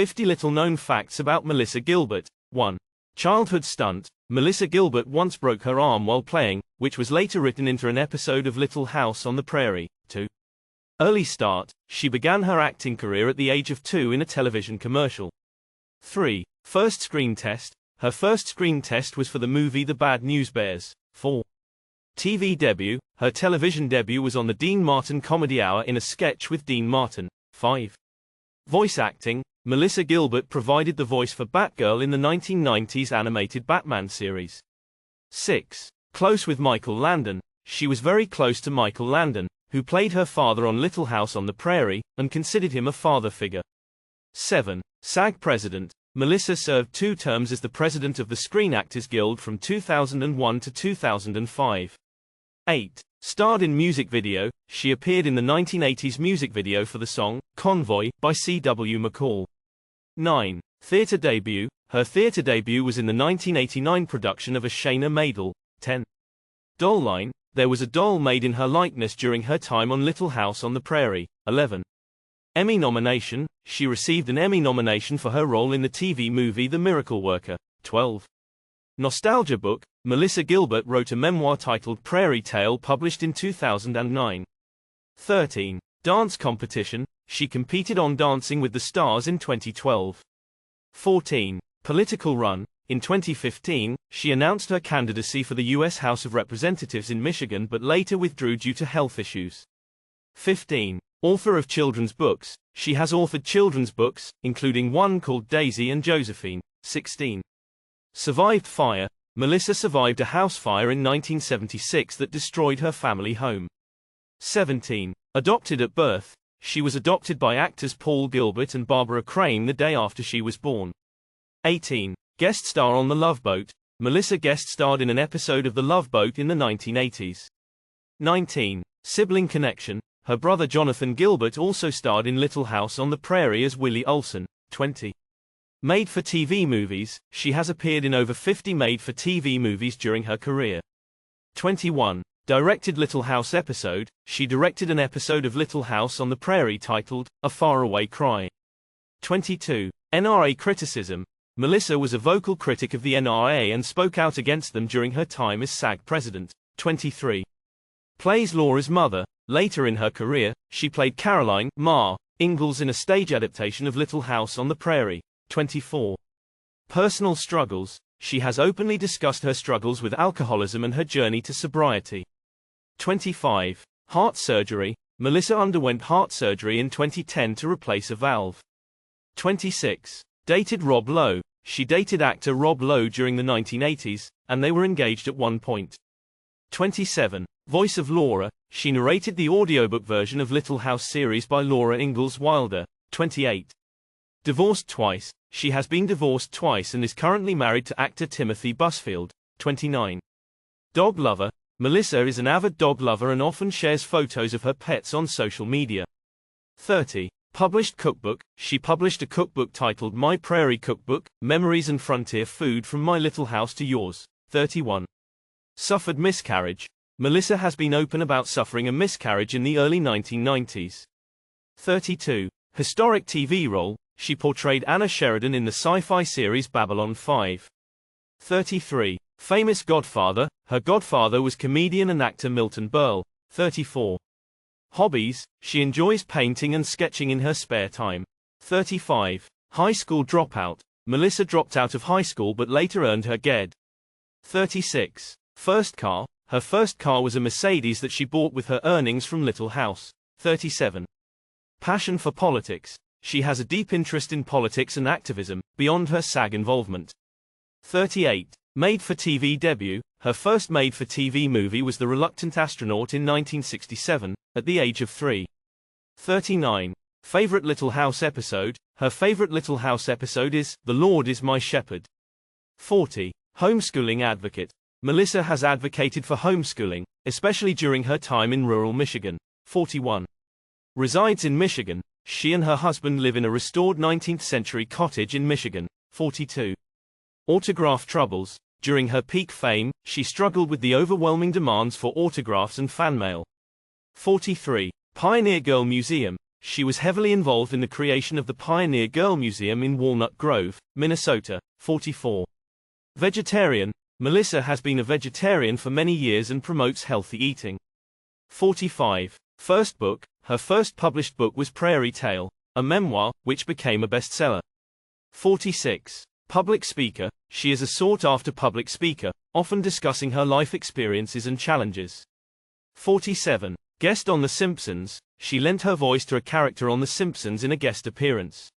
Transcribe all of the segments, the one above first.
50 little-known facts about Melissa Gilbert. 1. Childhood stunt. Melissa Gilbert once broke her arm while playing, which was later written into an episode of Little House on the Prairie. 2. Early start. She began her acting career at the age of 2 in a television commercial. 3. First screen test. Her first screen test was for the movie The Bad News Bears. 4. TV debut. Her television debut was on the Dean Martin Comedy Hour in a sketch with Dean Martin. 5. Voice acting. Melissa Gilbert provided the voice for Batgirl in the 1990s animated Batman series. 6. Close with Michael Landon. She was very close to Michael Landon, who played her father on Little House on the Prairie, and considered him a father figure. 7. SAG President. Melissa served 2 terms as the president of the Screen Actors Guild from 2001 to 2005. 8. Starred in music video. She appeared in the 1980s music video for the song, Convoy, by C.W. McCall. 9. Theatre debut. Her theatre debut was in the 1989 production of A Shayna Maidel. 10. Doll line. There was a doll made in her likeness during her time on Little House on the Prairie. 11. Emmy nomination. She received an Emmy nomination for her role in the TV movie The Miracle Worker. 12. Nostalgia book. Melissa Gilbert wrote a memoir titled Prairie Tale published in 2009. 13. Dance competition. She competed on Dancing with the Stars in 2012. 14. Political run. In 2015, she announced her candidacy for the U.S. House of Representatives in Michigan but later withdrew due to health issues. 15. Author of children's books. She has authored children's books, including one called Daisy and Josephine. 16. Survived fire. Melissa survived a house fire in 1976 that destroyed her family home. 17. Adopted at birth. She was adopted by actors Paul Gilbert and Barbara Crane the day after she was born. 18. Guest star on The Love Boat. Melissa guest starred in an episode of The Love Boat in the 1980s. 19. Sibling connection. Her brother Jonathan Gilbert also starred in Little House on the Prairie as Willie Olson. 20. Made-for-TV movies. She has appeared in over 50 made-for-TV movies during her career. 21. Directed Little House episode. She directed an episode of Little House on the Prairie titled, A Faraway Cry. 22. NRA criticism. Melissa was a vocal critic of the NRA and spoke out against them during her time as SAG president. 23. Plays Laura's mother. Later in her career, she played Caroline Ma Ingalls in a stage adaptation of Little House on the Prairie. 24. Personal struggles. She has openly discussed her struggles with alcoholism and her journey to sobriety. 25. Heart surgery. Melissa underwent heart surgery in 2010 to replace a valve. 26. Dated Rob Lowe. She dated actor Rob Lowe during the 1980s, and they were engaged at one point. 27. Voice of Laura. She narrated the audiobook version of Little House series by Laura Ingalls Wilder. 28. Divorced twice. She has been divorced twice and is currently married to actor Timothy Busfield. 29. Dog lover. Melissa is an avid dog lover and often shares photos of her pets on social media. 30. Published cookbook. She published a cookbook titled My Prairie Cookbook, Memories and Frontier Food from My Little House to Yours. 31. Suffered miscarriage. Melissa has been open about suffering a miscarriage in the early 1990s. 32. Historic TV role. She portrayed Anna Sheridan in the sci-fi series Babylon 5. 33. Famous godfather. Her godfather was comedian and actor Milton Berle. 34. Hobbies. She enjoys painting and sketching in her spare time. 35. High school dropout. Melissa dropped out of high school but later earned her GED. 36. First car. Her first car was a Mercedes that she bought with her earnings from Little House. 37. Passion for politics. She has a deep interest in politics and activism, beyond her SAG involvement. 38. Made-for-TV debut. Her first made-for-TV movie was The Reluctant Astronaut in 1967, at the age of 3. 39. Favorite Little House episode. Her favorite Little House episode is, The Lord is My Shepherd. 40. Homeschooling advocate. Melissa has advocated for homeschooling, especially during her time in rural Michigan. 41. Resides in Michigan. She and her husband live in a restored 19th-century cottage in Michigan. 42. Autograph troubles. During her peak fame, she struggled with the overwhelming demands for autographs and fan mail. 43. Pioneer Girl Museum. She was heavily involved in the creation of the Pioneer Girl Museum in Walnut Grove, Minnesota. 44. Vegetarian. Melissa has been a vegetarian for many years and promotes healthy eating. 45. First book. Her first published book was Prairie, a memoir, which became a bestseller. 46. Public speaker. She is a sought-after public speaker, often discussing her life experiences and challenges. 47. Guest on The Simpsons. She lent her voice to a character on The Simpsons in a guest appearance.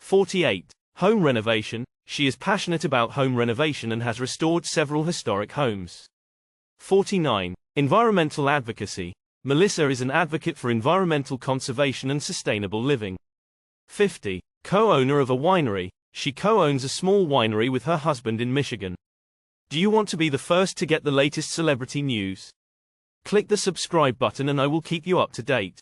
48. Home renovation. She is passionate about home renovation and has restored several historic homes. 49. Environmental advocacy. Melissa is an advocate for environmental conservation and sustainable living. 50. Co-owner of a winery. She co-owns a small winery with her husband in Michigan. Do you want to be the first to get the latest celebrity news? Click the subscribe button and I will keep you up to date.